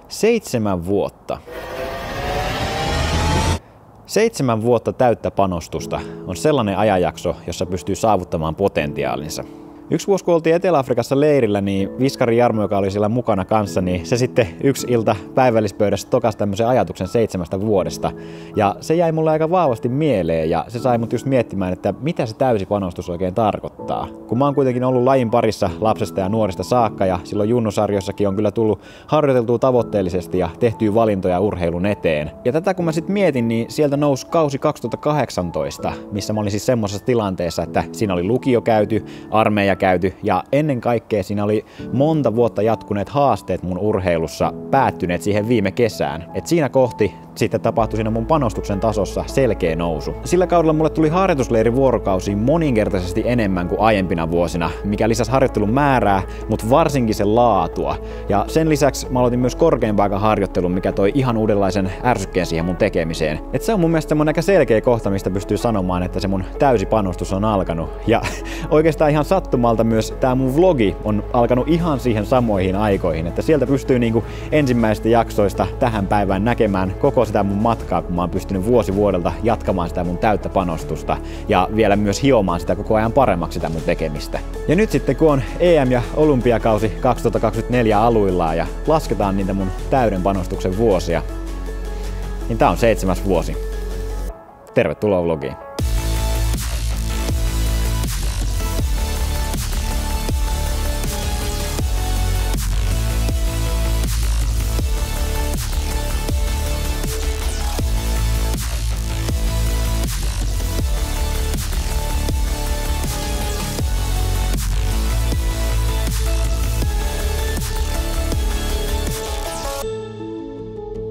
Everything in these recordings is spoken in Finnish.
7 vuotta. 7 vuotta täyttä panostusta on sellainen ajanjakso, jossa pystyy saavuttamaan potentiaalinsa. Yksi vuosi, kun oltiin Etelä-Afrikassa leirillä, niin Viskari Jarmo, joka oli siellä mukana kanssa, niin se sitten yksi ilta päivällispöydässä tokasi tämmöisen ajatuksen 7 vuodesta. Ja se jäi mulle aika vahvasti mieleen ja se sai mut just miettimään, että mitä se täysi panostus oikein tarkoittaa. Kun mä oon kuitenkin ollut lajin parissa lapsesta ja nuorista saakka ja silloin junnusarjoissakin on kyllä tullut harjoiteltua tavoitteellisesti ja tehtyä valintoja urheilun eteen. Ja tätä kun mä sit mietin, niin sieltä nousi kausi 2018, missä mä olin siis semmosessa tilanteessa, että siinä oli lukio käyty, armeija käyty ja ennen kaikkea siinä oli monta vuotta jatkuneet haasteet mun urheilussa päättyneet siihen viime kesään. Et siinä kohti sitten tapahtui siinä mun panostuksen tasossa selkeä nousu. Sillä kaudella mulle tuli harjoitusleirivuorokausia moninkertaisesti enemmän kuin aiempina vuosina, mikä lisäsi harjoittelun määrää, mutta varsinkin sen laatua. Ja sen lisäksi mä aloitin myös korkeampaa harjoittelun, mikä toi ihan uudenlaisen ärsykkeen siihen mun tekemiseen. Et se on mun mielestä semmonen aika selkeä kohta, mistä pystyy sanomaan, että se mun täysi panostus on alkanut. Ja oikeastaan ihan sattumalta myös tää mun vlogi on alkanut ihan siihen samoihin aikoihin, että sieltä pystyy niinku ensimmäisistä jaksoista tähän päivään näkemään koko sitä mun matkaa, kun mä oon pystynyt vuosi vuodelta jatkamaan sitä mun täyttä panostusta ja vielä myös hiomaan sitä koko ajan paremmaksi sitä mun tekemistä. Ja nyt sitten kun on EM- ja olympiakausi 2024 aluillaan ja lasketaan niitä mun täyden panostuksen vuosia, niin tää on 7. vuosi. Tervetuloa vlogiin.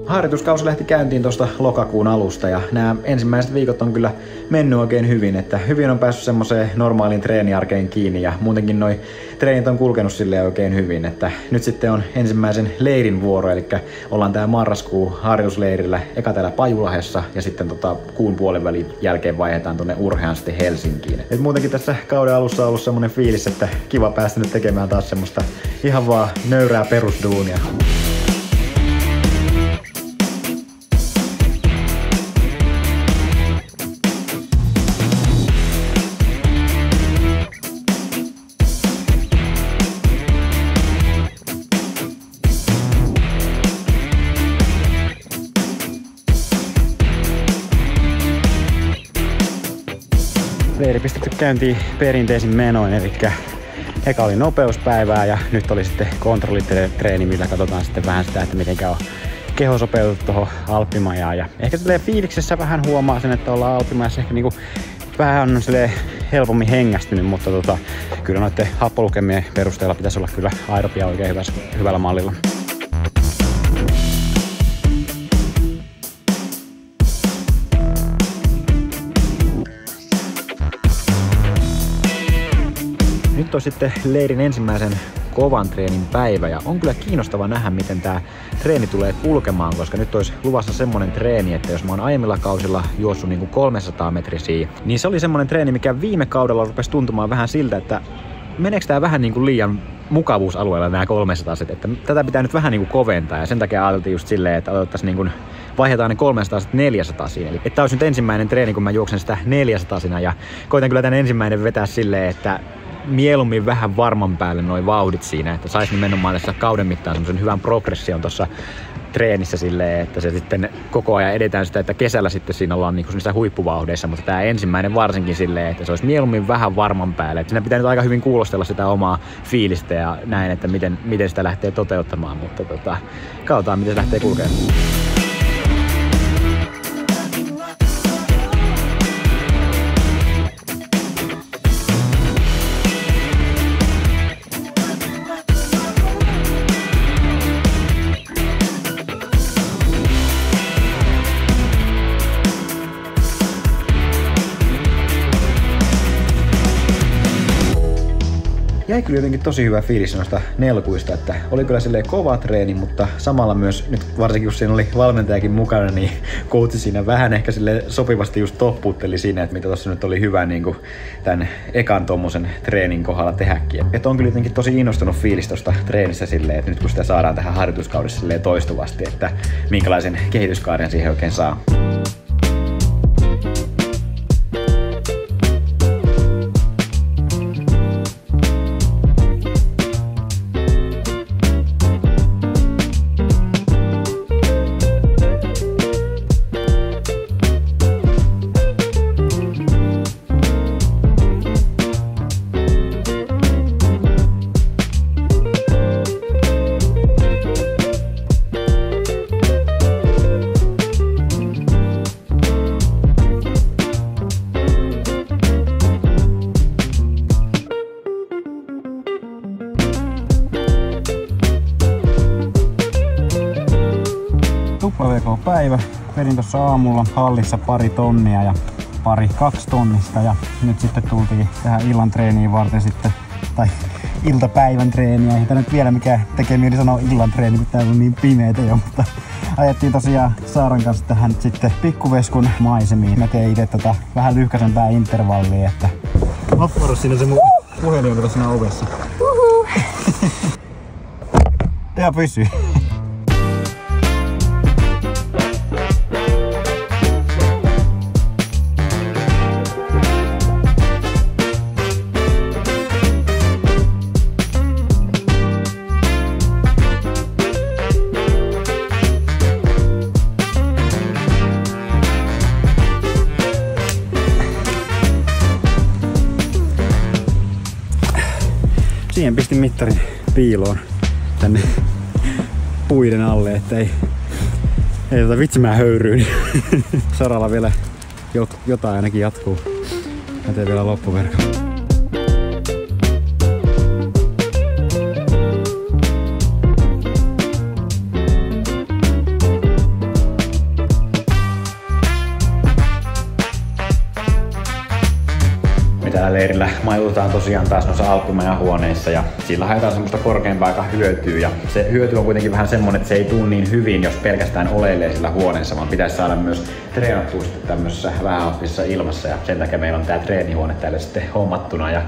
Harjoituskausi lähti käyntiin tuosta lokakuun alusta ja nämä ensimmäiset viikot on kyllä mennyt oikein hyvin, että hyvin on päässyt semmoiseen normaaliin treeniarkeen kiinni ja muutenkin noi treenit on kulkenut silleen oikein hyvin, että nyt sitten on ensimmäisen leirin vuoro, eli ollaan tää marraskuu harjoitusleirillä eka täällä Pajulahdessa ja sitten kuun puolenvälin jälkeen vaihdetaan tonne Urheaan sitten Helsinkiin. Et muutenkin tässä kauden alussa on ollut semmonen fiilis, että kiva päästä nyt tekemään taas semmoista ihan vaan nöyrää perusduunia. Leiri pistetty käyntiin perinteisin menoin, eli eka oli nopeuspäivää ja nyt oli sitten kontrollitreeni, millä katsotaan sitten vähän sitä, että miten on keho sopeutettu tuohon alppimajaan. Ja ehkä silleen fiiliksessä vähän huomaa sen, että ollaan alppimajassa ehkä niinku vähän on silleen helpommin hengästynyt, mutta kyllä noiden happolukemien perusteella pitäisi olla kyllä aerobia oikein hyvällä mallilla. Nyt on sitten leirin ensimmäisen kovan treenin päivä ja on kyllä kiinnostava nähdä, miten tää treeni tulee kulkemaan, koska nyt olisi luvassa semmonen treeni, että jos mä oon aiemmilla kausilla juossut niinku 300 metrisiä, niin se oli semmonen treeni, mikä viime kaudella rupesi tuntumaan vähän siltä, että meneekö tää vähän niinku liian mukavuusalueella nämä 300, että tätä pitää nyt vähän niinku koventaa ja sen takia ajateltiin just silleen, että otettaisiin niinku vaihdetaan ne 300 400 siinä. Eli tää olisi nyt ensimmäinen treeni, kun mä juoksen sitä 400 ja koitan kyllä tän ensimmäinen vetää silleen, että mieluummin vähän varman päälle noi vauhdit siinä, että saisi nimenomaan tässä kauden mittaan semmosen hyvän progression tuossa treenissä silleen, että se sitten koko ajan edetään sitä, että kesällä sitten siinä ollaan niinku niissä huippuvauhdeissa, mutta tää ensimmäinen varsinkin silleen, että se olisi mieluummin vähän varman päälle. Et siinä pitää nyt aika hyvin kuulostella sitä omaa fiilistä ja näin, että miten sitä lähtee toteuttamaan, mutta katsotaan miten se lähtee kulkemaan. Ja jäi kyllä jotenkin tosi hyvä fiilis noista nelkuista, että oli kyllä silleen kova treeni, mutta samalla myös, nyt varsinkin kun siinä oli valmentajakin mukana, niin coachi siinä vähän ehkä silleen sopivasti just toppuutteli siinä, että mitä tossa nyt oli hyvä niin kuin tän ekan tommosen treenin kohdalla tehdäkin. Että on kyllä jotenkin tosi innostunut fiilis tosta treenistä silleen, että nyt kun sitä saadaan tähän harjoituskaudessa silleen toistuvasti, että minkälaisen kehityskaaren siihen oikein saa. VK-päivä. Vedin tuossa aamulla hallissa 2 tonnia ja 2 tonnista ja nyt sitten tultiin tähän illan treeniin varten sitten, tai iltapäivän treeniä. Ei tää nyt vielä mikä tekee mieli sanoa illan treeni, kun täällä on niin pimeetä jo, mutta ajettiin tosiaan Saaran kanssa tähän nyt sitten Pikkuveskun maisemiin. Mä tein itse vähän lyhkäisempää intervallia, että Vapparo, siinä se mun puhelin on siinä ovessa. Ihan pysyy. Siihen pistin mittarin piiloon tänne puiden alle, että ei vitsi mä höyryyn. Saralla vielä jotain ainakin jatkuu. Mä teen vielä loppuverkon. Täällä leirillä majoitutaan tosiaan taas noissa alkumajahuoneissa ja sillä haetaan semmoista korkeampaa aika hyötyä. Ja se hyöty on kuitenkin vähän semmonen, että se ei tule niin hyvin, jos pelkästään oleilee sillä huoneessa, vaan pitäisi saada myös treenattua sitten tämmöisessä vähähappisessa ilmassa. Ja sen takia meillä on tää treenihuone täällä sitten hommattuna. Ja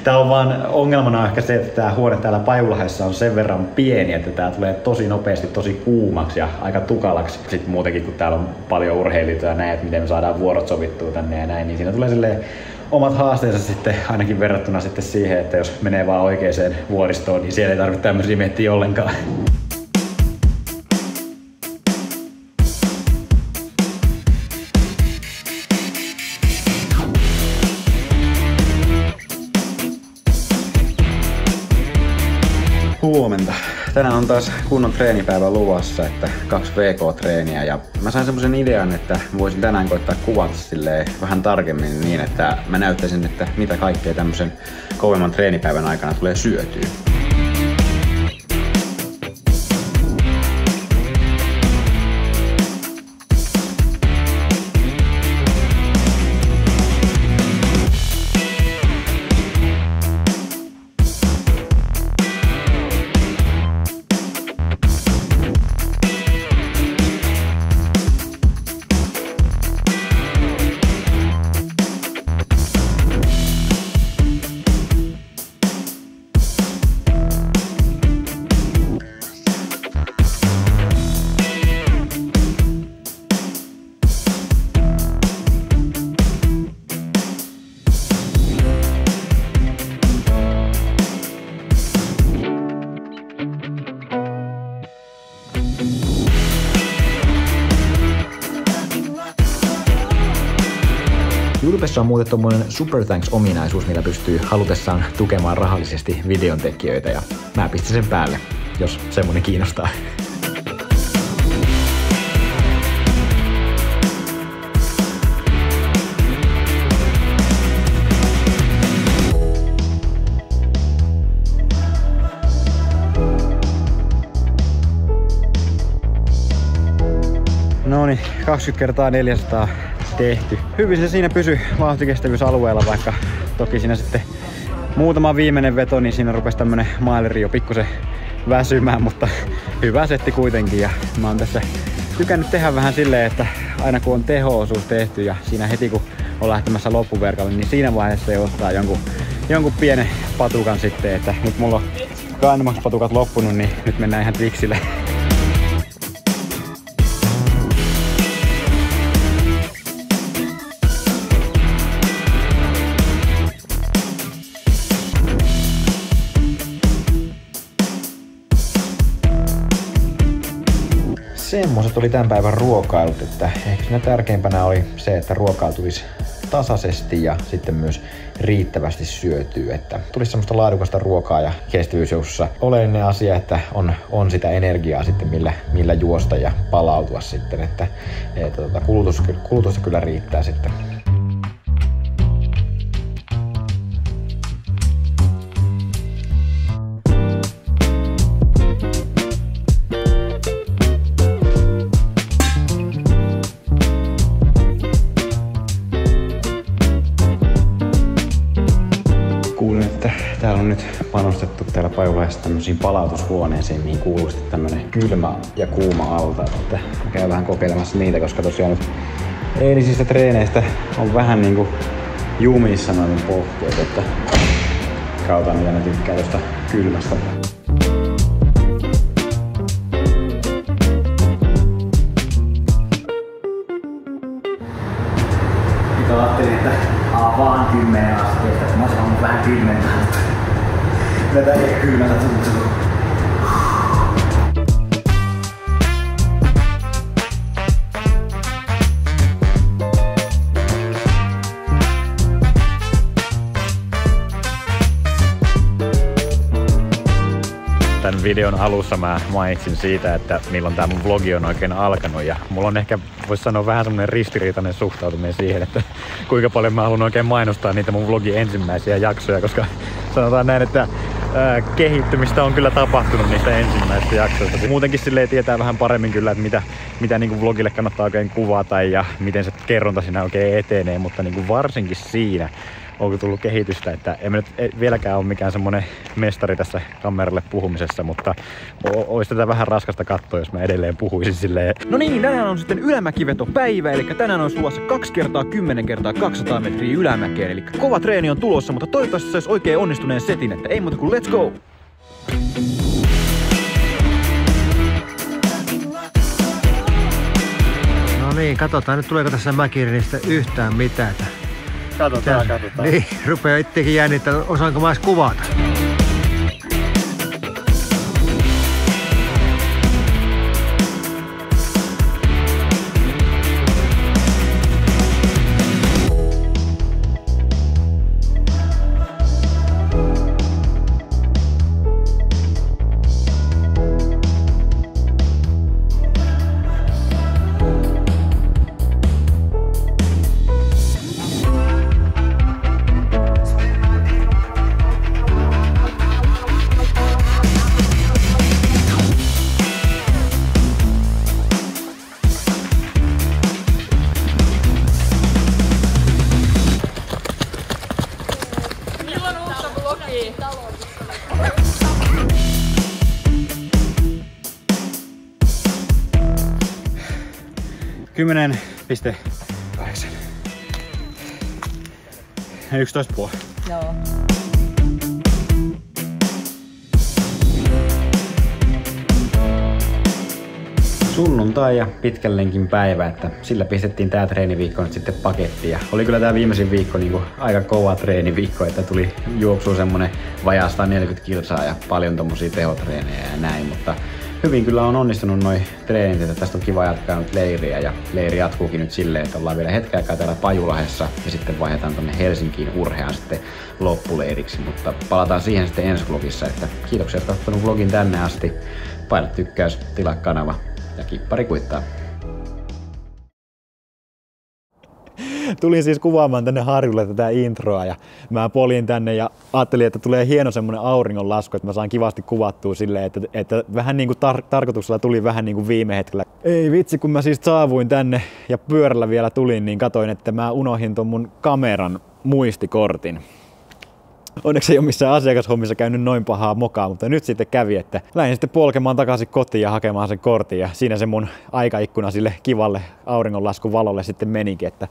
tää on vaan ongelmana ehkä se, että tää huone täällä Pajulahdessa on sen verran pieni, että tää tulee tosi nopeasti tosi kuumaksi ja aika tukalaksi. Sitten muutenkin kun täällä on paljon urheilijoita ja näin, että miten me saadaan vuorot sovittua tänne ja näin, niin siinä tulee silleen omat haasteensa sitten ainakin verrattuna sitten siihen, että jos menee vaan oikeaan vuoristoon, niin siellä ei tarvitse tämmöisiä miettiä ollenkaan. Huomenta. Tänään on taas kunnon treenipäivä luvassa, että 2 VK-treeniä ja mä sain semmosen idean, että voisin tänään koittaa kuvata silleen vähän tarkemmin niin, että mä näyttäisin, että mitä kaikkea tämmösen kovemman treenipäivän aikana tulee syötyä. YouTubessa on muuten tommonen Super Thanks-ominaisuus, millä pystyy halutessaan tukemaan rahallisesti videontekijöitä ja mä pistin sen päälle, jos semmonen kiinnostaa. Noniin, 20 × 400 tehty. Hyvin se siinä pysyi vauhtikestävyysalueella, vaikka toki siinä sitten muutama viimeinen veto, niin siinä rupesi tämmönen maileri jo pikkusen väsymään, mutta hyvä setti kuitenkin. Ja mä oon tässä tykännyt tehdä vähän silleen, että aina kun on teho-osuus tehty ja siinä heti kun on lähtemässä loppuverkalle, niin siinä vaiheessa se ottaa jonkun pienen patukan sitten, että nyt mulla on Gainomax-patukat loppunut, niin nyt mennään ihan triksille. Semmoiset oli tämän päivän ruokailut, että ehkä siinä tärkeimpänä oli se, että ruokaa tulisi tasaisesti ja sitten myös riittävästi syötyä, että tulisi semmoista laadukasta ruokaa ja kestävyysjuoksussa oleellinen asia, että on sitä energiaa sitten millä juosta ja palautua sitten, että kulutusta kyllä riittää sitten. Täällä on nyt panostettu täällä Pajulahdessa tämmöisiin palautushuoneisiin, mihin kuuluu sitten tämmönen kylmä ja kuuma alta. Että mä käyn vähän kokeilemassa niitä, koska tosiaan nyt eilisistä treeneistä on vähän niinku jumissa noin pohkeet, että kautaan mitä ne tykkää tosta kylmästä. Nyt ajattelin, että vaan 10 asteesta, mä saan vähän 10. Tätä ei kylmätä tuntuu. Tän videon alussa mä mainitsin siitä, että milloin tää mun vlogi on oikein alkanut ja mulla on ehkä, vois sanoa, vähän semmonen ristiriitainen suhtautuminen siihen, että kuinka paljon mä haluan oikein mainostaa niitä mun vlogin ensimmäisiä jaksoja, koska sanotaan näin, että kehittymistä on kyllä tapahtunut niistä ensimmäisistä jaksoista. Muutenkin silleen tietää vähän paremmin kyllä, että mitä niin kuin vlogille kannattaa oikein kuvata ja miten se kerronta siinä oikein etenee, mutta niin kuin varsinkin siinä onko tullut kehitystä, että en mä nyt vieläkään ole mikään semmonen mestari tässä kameralle puhumisessa, mutta olisi tätä vähän raskasta katsoa, jos mä edelleen puhuisin silleen. No niin, tänään on sitten ylämäkivetopäivä, eli tänään on luvassa 2 × 10 × 200 metriä ylämäkeen, eli kova treeni on tulossa, mutta toivottavasti saisi oikein onnistuneen setin, että ei muuta kuin let's go! No niin, katsotaan nyt tuleeko tässä Mäkirinistä yhtään mitään. Katsotaan. Niin, rupeaa itsekin jännittää, osaanko mä edes kuvata. Kymmenen 10,8. 11,5. Joo. Sunnuntai ja pitkän lenkin päivä, että sillä pistettiin tää treeniviikko nyt sitten pakettiin. Ja oli kyllä tää viimeisin viikko niinku aika kova treeniviikko, että tuli juoksua semmonen vajaa 140 kilsaa ja paljon tommosia tehotreenejä ja näin, mutta hyvin kyllä on onnistunut noi treenit, että tästä on kiva jatkaa nyt leiriä ja leiri jatkuukin nyt silleen, että ollaan vielä hetken aikaa täällä Pajulahdessa ja sitten vaihdetaan tonne Helsinkiin Urheaan sitten loppuleiriksi, mutta palataan siihen sitten ensi vlogissa, että kiitoksia, että olet kattonut vlogin tänne asti, paina tykkäys, tilaa kanava ja kippari kuittaa. Tulin siis kuvaamaan tänne harjulle tätä introa ja mä poljin tänne ja ajattelin, että tulee hieno semmonen auringonlasku, että mä saan kivasti kuvattua silleen, että vähän niin kuin tarkoituksella tuli vähän niin kuin viime hetkellä. Ei vitsi, kun mä siis saavuin tänne ja pyörällä vielä tulin, niin katoin, että mä unohdin ton mun kameran muistikortin. Onneksi ei ole missään asiakashommissa käynyt noin pahaa mokaa, mutta nyt sitten kävi, että lähdin sitten polkemaan takaisin kotiin ja hakemaan sen kortin ja siinä se mun aikaikkuna sille kivalle auringonlaskun valolle sitten menikin, että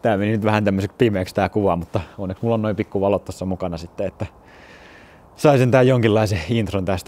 tää meni nyt vähän tämmöiseksi pimeäksi tää kuva, mutta onneksi mulla on noin pikkuvalot tuossa mukana sitten, että saisin tää jonkinlaisen intron tästä.